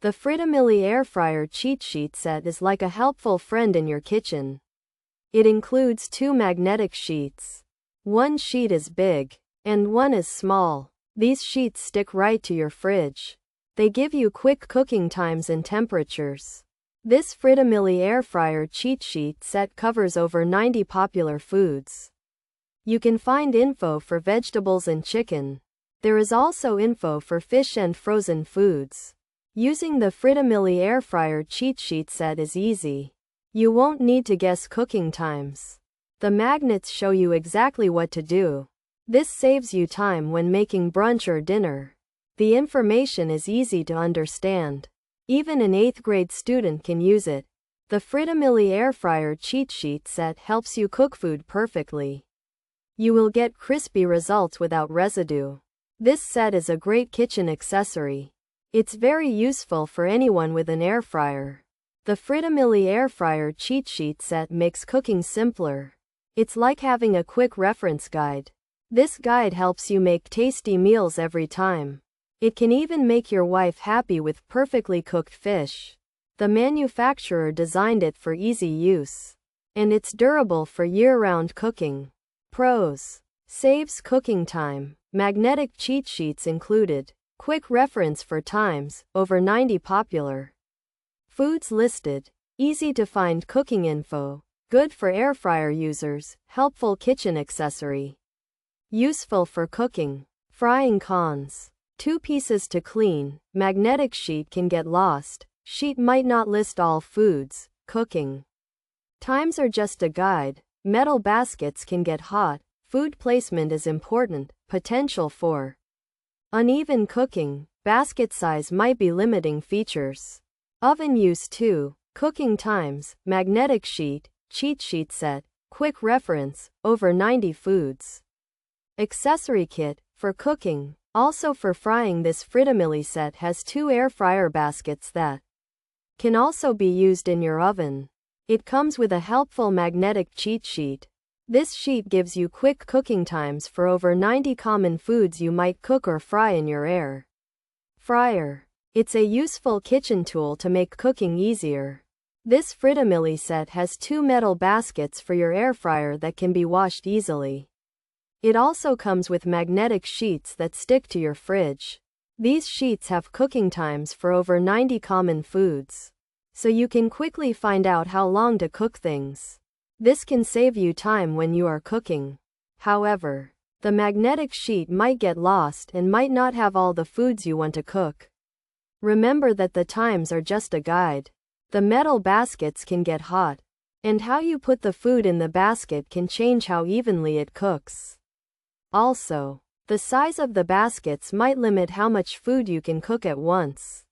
The Fridamilie air fryer cheat sheet set is like a helpful friend in your kitchen. It includes 2 magnetic sheets. One sheet is big, and one is small. These sheets stick right to your fridge. They give you quick cooking times and temperatures. This Fridamilie air fryer cheat sheet set covers over 90 popular foods. You can find info for vegetables and chicken. There is also info for fish and frozen foods. Using the Fridamilie air fryer cheat sheet set is easy. You won't need to guess cooking times. The magnets show you exactly what to do. This saves you time when making brunch or dinner. The information is easy to understand. Even an 8th grade student can use it. The Fridamilie air fryer cheat sheet set helps you cook food perfectly. You will get crispy results without residue. This set is a great kitchen accessory. It's very useful for anyone with an air fryer. The Fridamilie air fryer cheat sheet set makes cooking simpler. It's like having a quick reference guide. This guide helps you make tasty meals every time. It can even make your wife happy with perfectly cooked fish. The manufacturer designed it for easy use. And it's durable for year-round cooking. Pros: saves cooking time. Magnetic cheat sheets included. Quick reference for times, over 90 popular. Foods listed. Easy to find cooking info. Good for air fryer users. Helpful kitchen accessory. Useful for cooking. Frying cons. 2 pieces to clean. Magnetic sheet can get lost. Sheet might not list all foods. Cooking times are just a guide. Metal baskets can get hot. Food placement is important. Potential for uneven cooking. Basket size might be limiting features. Oven use too. Cooking times. Magnetic sheet. Cheat sheet set. Quick reference. Over 90 foods. Accessory kit. For cooking. Also for frying, this Fridamilie set has 2 air fryer baskets that can also be used in your oven. It comes with a helpful magnetic cheat sheet. This sheet gives you quick cooking times for over 90 common foods you might cook or fry in your air fryer. It's a useful kitchen tool to make cooking easier. This Fridamilie set has 2 metal baskets for your air fryer that can be washed easily. It also comes with magnetic sheets that stick to your fridge. These sheets have cooking times for over 90 common foods, so you can quickly find out how long to cook things. This can save you time when you are cooking. However, the magnetic sheet might get lost and might not have all the foods you want to cook. Remember that the times are just a guide. The metal baskets can get hot, and how you put the food in the basket can change how evenly it cooks. Also, the size of the baskets might limit how much food you can cook at once.